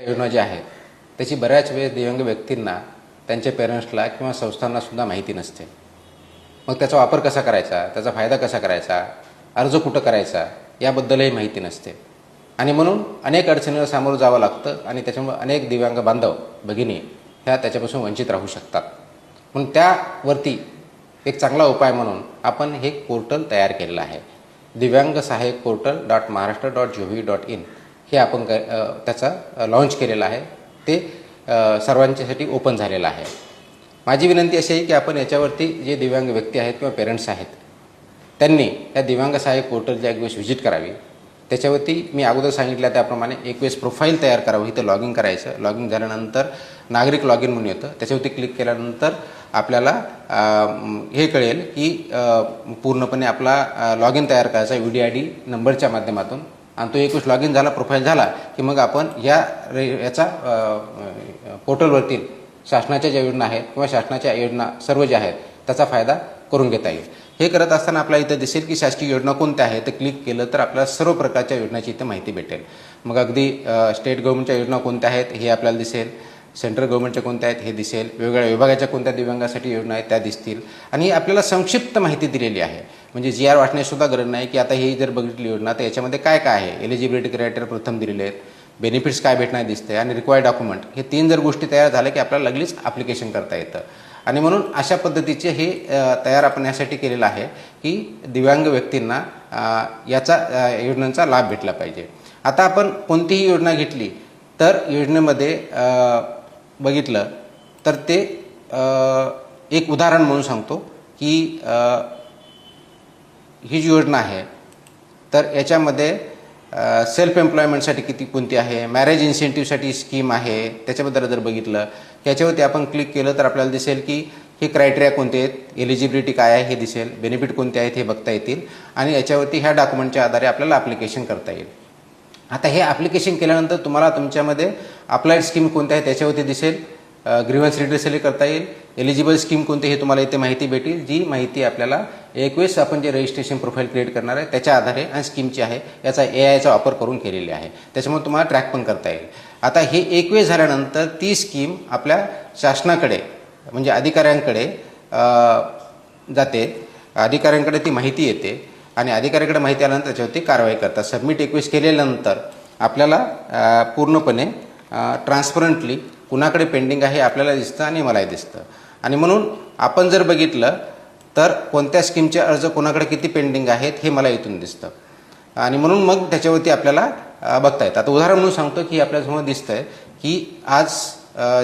योजना ज्या आहेत त्याची बऱ्याच वेळेस दिव्यांग व्यक्तींना, त्यांच्या पेरेंट्सला किंवा संस्थांनासुद्धा माहिती नसते. मग त्याचा वापर कसा करायचा, त्याचा फायदा कसा करायचा, अर्ज कुठं करायचा याबद्दलही माहिती नसते. आणि म्हणून अनेक अडचणींना सामोरं जावं लागतं आणि त्याच्यामुळे अनेक दिव्यांग बांधव भगिनी ह्या त्याच्यापासून वंचित राहू शकतात. म्हणून त्यावरती एक चांगला उपाय म्हणून आपण हे पोर्टल तयार केलेलं आहे. दिव्यांग सहाय्यक portal.maharashtra.gov.in हे आपण त्याचा लॉन्च केलेलं आहे. ते सर्वांच्यासाठी ओपन झालेलं आहे. माझी विनंती अशी आहे की आपण याच्यावरती जे दिव्यांग व्यक्ती आहेत किंवा पेरेंट्स आहेत त्यांनी या दिव्यांग सहाय्यक पोर्टलच्या एक वेळेस व्हिजिट करावी. त्याच्यावरती मी अगोदर सांगितलं त्याप्रमाणे एक वेळेस प्रोफाईल तयार करावं. इथं लॉग इन करायचं. लॉग इन झाल्यानंतर नागरिक लॉग इन म्हणून येतं. त्याच्यावरती क्लिक केल्यानंतर आपल्याला हे कळेल की पूर्णपणे आपला लॉग इन तयार करायचा UDID नंबरच्या माध्यमातून. आणि तो एक वेळेस लॉग इन झाला, प्रोफाईल झाला की मग आपण याचा पोर्टलवरती शासनाच्या ज्या योजना आहेत किंवा शासनाच्या योजना सर्व ज्या आहेत त्याचा फायदा करून घेता येईल. हे करत असताना आपल्याला इथं दिसेल की शासकीय योजना कोणत्या आहेत. तर क्लिक केलं तर आपल्याला सर्व प्रकारच्या योजनाची इथं माहिती भेटेल. मग अगदी स्टेट गव्हर्नमेंटच्या योजना कोणत्या आहेत हे आपल्याला दिसेल, सेंट्रल गव्हर्नमेंटच्या कोणत्या आहेत हे दिसेल, वेगवेगळ्या विभागाच्या कोणत्या दिव्यांगासाठी योजना आहेत त्या दिसतील. आणि आपल्याला संक्षिप्त माहिती दिलेली आहे. म्हणजे GR वाचण्यासुद्धा गरज नाही की आता ही जर बघितली योजना तर याच्यामध्ये काय काय आहे. एलिजिबिलिटी क्रायटेरिया प्रथम दिलेले आहेत, बेनिफिट्स काय भेटणार दिसते आणि रिक्वायर्ड डॉक्युमेंट हे 3 जर गोष्टी तयार झाल्या की आपल्याला लगेच ॲप्लिकेशन करता येतं. आणि म्हणून अशा पद्धतीचे हे तयार आपण यासाठी केलेलं आहे की दिव्यांग व्यक्तींना याचा योजनांचा लाभ भेटला पाहिजे. आता आपण कोणतीही योजना घेतली तर योजनेमध्ये बघितलं तर ते एक उदाहरण म्हणून सांगतो की ही जी योजना आहे तर याच्यामध्ये सेल्फ एम्प्लॉयमेंटसाठी कोणती आहे, मॅरेज इन्सेंटिव्हसाठी स्कीम आहे, त्याच्याबद्दल जर बघितलं याच्यावरती आपण क्लिक केलं तर आपल्याला दिसेल की हे क्रायटेरिया कोणते आहेत, एलिजिबिलिटी काय आहे हे दिसेल, बेनिफिट कोणते आहेत हे बघता येतील आणि याच्यावरती ह्या डॉक्युमेंटच्या आधारे आपल्याला ॲप्लिकेशन करता येईल. आता हे ॲप्लिकेशन केल्यानंतर तुम्हाला तुमच्यामध्ये अप्लाइड स्कीम कोणत्या आहे त्याच्यावरती दिसेल, ग्रीव्हन्स रिड्रेसलही करता येईल, एलिजिबल स्कीम कोणते हे तुम्हाला इथे माहिती भेटेल. जी माहिती आपल्याला एक वेळेस आपण जे रजिस्ट्रेशन प्रोफाईल क्रिएट करणार आहे त्याच्या आधारे आणि स्कीमची आहे याचा AIचा वापर करून केलेली आहे. त्याच्यामुळे तुम्हाला ट्रॅक पण करता येईल. आता हे एक वेळेस झाल्यानंतर ती स्कीम आपल्या शासनाकडे म्हणजे अधिकाऱ्यांकडे जाते. अधिकाऱ्यांकडे ती माहिती येते आणि अधिकाऱ्याकडे माहिती आल्यानंतर त्याच्यावरती कारवाई करतात. सबमिट एक वेळेस केल्यानंतर आपल्याला पूर्णपणे ट्रान्सपरंटली कुणाकडे पेंडिंग आहे आपल्याला दिसतं आणि मलाही दिसतं. आणि म्हणून आपण जर बघितलं तर कोणत्या स्कीमचे अर्ज कोणाकडे किती पेंडिंग आहेत हे मला इथून दिसतं. आणि म्हणून मग त्याच्यावरती आपल्याला बघता येतं. आता उदाहरण म्हणून सांगतो की आपल्यासमोर दिसतंय की आज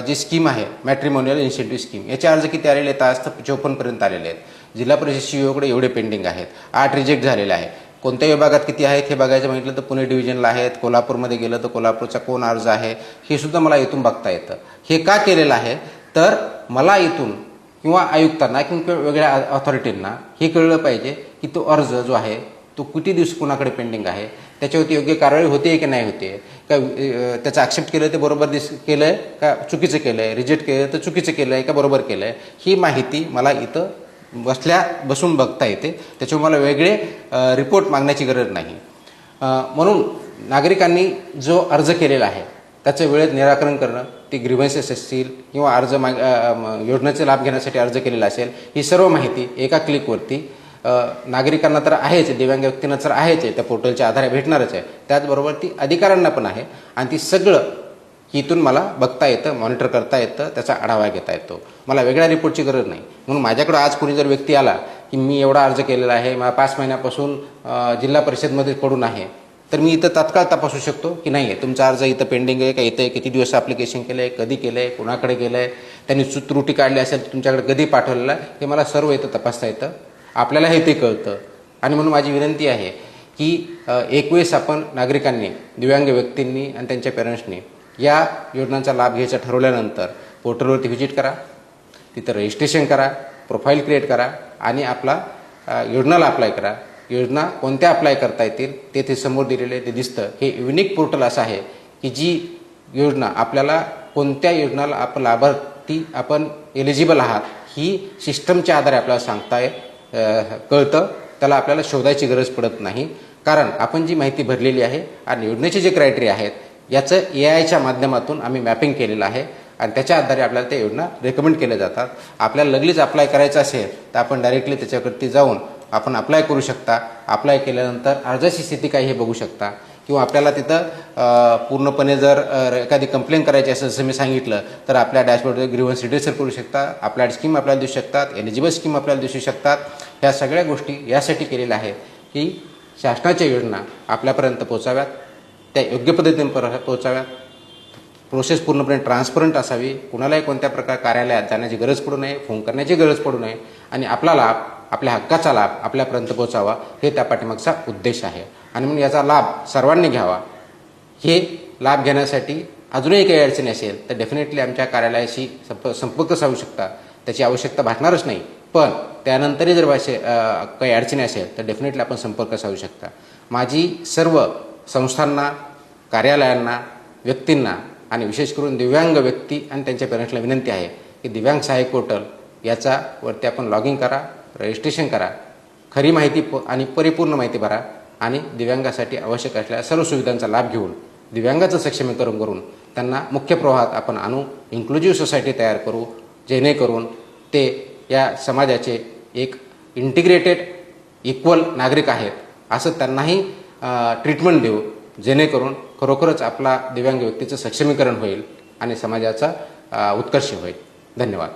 जी स्कीम आहे मॅट्रिमोनियल इन्सेंटिव्ह स्कीम याचे अर्ज किती आलेले आहेत, आज तर 54पर्यंत आलेले आहेत. जिल्हा परिषद CEOकडे एवढे पेंडिंग आहेत, 8 रिजेक्ट झालेले आहे. कोणत्या विभागात किती आहेत हे बघायचं म्हटलं तर पुणे डिव्हिजनला आहेत, कोल्हापूरमध्ये गेलं तर कोल्हापूरचा कोण अर्ज आहे हे सुद्धा मला इथून बघता येतं. हे का केलेलं आहे तर मला इथून किंवा आयुक्तांना किंवा वेगळ्या ऑथॉरिटींना हे कळलं पाहिजे की तो अर्ज जो आहे तो किती दिवस कुणाकडे पेंडिंग आहे, त्याच्यावरती योग्य कारवाई होते की नाही होते, का त्याचं ॲक्सेप्ट केलं ते बरोबर केलं आहे का चुकीचं केलं आहे, रिजेक्ट केलं तर चुकीचं केलं आहे का बरोबर केलं आहे, ही माहिती मला इथं बसून बघता येते. त्याच्यामुळे मला वेगळे रिपोर्ट मागण्याची गरज नाही. म्हणून नागरिकांनी जो अर्ज केलेला आहे त्याचं वेळेत निराकरण करणं, ती ग्रीव्हन्सेस असतील किंवा योजनेचे लाभ घेण्यासाठी अर्ज केलेला असेल, ही सर्व माहिती एका क्लिकवरती नागरिकांना तर आहेच, दिव्यांग व्यक्तींना तर आहेच आहे, त्या पोर्टलच्या आधारे भेटणारच आहे. त्याचबरोबर ती अधिकाऱ्यांना पण आहे आणि ती सगळं इथून मला बघता येतं, मॉनिटर करता येतं, त्याचा आढावा घेता येतो. मला वेगळ्या रिपोर्टची गरज नाही. म्हणून माझ्याकडं आज कोणी जर व्यक्ती आला की मी एवढा अर्ज केलेला आहे, मला 5 महिन्यापासून जिल्हा परिषदमध्ये पडून आहे, तर मी इथं तात्काळ तपासू शकतो की नाही आहे तुमचा अर्ज इथं पेंडिंग आहे का, इथं आहे, किती दिवस ॲप्लिकेशन केलं आहे, कधी केलं आहे, कुणाकडे गेलं आहे, त्यांनी त्रुटी काढली असेल तर तुमच्याकडे कधी पाठवलेलं आहे, हे मला सर्व इथं तपासता येतं. आपल्यालाही ते कळतं. आणि म्हणून माझी विनंती आहे की एक वेळेस आपण नागरिकांनी, दिव्यांग व्यक्तींनी आणि त्यांच्या पेरेंट्सनी या योजनांचा लाभ घ्यायचा ठरवल्यानंतर पोर्टलवरती व्हिजिट करा, तिथं रजिस्ट्रेशन करा, प्रोफाईल क्रिएट करा आणि आपला योजनाला अप्लाय करा. योजना कोणत्या अप्लाय करता येतील ते समोर दिलेले ते दिसतं. हे युनिक पोर्टल असं आहे की जी योजना आपल्याला कोणत्या योजनाला आपण लाभार्थी आपण एलिजिबल आहात ही सिस्टमच्या आधारे आपल्याला कळतं. त्याला आपल्याला शोधायची गरज पडत नाही, कारण आपण जी माहिती भरलेली आहे आणि योजनेचे जे क्रायटेरिया आहेत याचं AIच्या माध्यमातून आम्ही मॅपिंग केलेलं आहे आणि त्याच्या आधारे आपल्याला त्या योजना रेकमेंड केल्या जातात. आपल्याला लगेच अप्लाय करायचं असेल तर आपण डायरेक्टली त्याच्यावरती जाऊन आपण अप्लाय करू शकता. अप्लाय केल्यानंतर अर्जाची स्थिती काय हे बघू शकता किंवा आपल्याला तिथं पूर्णपणे जर एखादी कंप्लेंट करायची असेल जसं मी सांगितलं तर आपल्या डॅशबोर्डवर ग्रीव्हन्स रिड्रेसर करू शकता. अप्लाइड स्कीम आपल्याला दिसू शकतात, एलिजिबल स्कीम आपल्याला दिसू शकतात. ह्या सगळ्या गोष्टी यासाठी केलेल्या आहेत की शासनाच्या योजना आपल्यापर्यंत पोहोचाव्यात, त्या योग्य पद्धतीने पोहोचाव्यात, प्रोसेस पूर्णपणे ट्रान्सपरंट असावी, कुणालाही कोणत्या प्रकार कार्यालयात जाण्याची गरज पडू नये, फोन करण्याची गरज पडू नये आणि आपला लाभ, आपल्या हक्काचा लाभ आपल्यापर्यंत पोहोचावा हे त्या पाठीमागचा उद्देश आहे. आणि म्हणून याचा लाभ सर्वांनी घ्यावा. हे लाभ घेण्यासाठी अजूनही काही अडचणी असेल तर डेफिनेटली आमच्या कार्यालयाशी संपर्क साधू शकता. त्याची आवश्यकता भासणारच नाही, पण त्यानंतरही जर काही अडचणी असेल तर डेफिनेटली आपण संपर्क साधू शकता. माझी सर्व संस्थांना, कार्यालयांना, व्यक्तींना आणि विशेष करून दिव्यांग व्यक्ती आणि त्यांच्या पेरेंट्सला विनंती आहे की दिव्यांग सहाय्यक पोर्टल याच्यावरती आपण लॉग इन करा, रजिस्ट्रेशन करा, खरी माहिती आणि परिपूर्ण माहिती भरा आणि दिव्यांगासाठी आवश्यक असलेल्या सर्व सुविधांचा लाभ घेऊन दिव्यांगाचं सक्षमीकरण करून त्यांना मुख्य प्रवाहात आपण आणू, इन्क्लुझिव्ह सोसायटी तयार करू, जेणेकरून ते या समाजाचे एक इंटिग्रेटेड इक्वल नागरिक आहेत असं त्यांनाही ट्रीटमेंट देऊ, जेणेकरून खरोखरच आपला दिव्यांग व्यक्तीचं सक्षमीकरण होईल आणि समाजाचा उत्कर्ष होईल. धन्यवाद.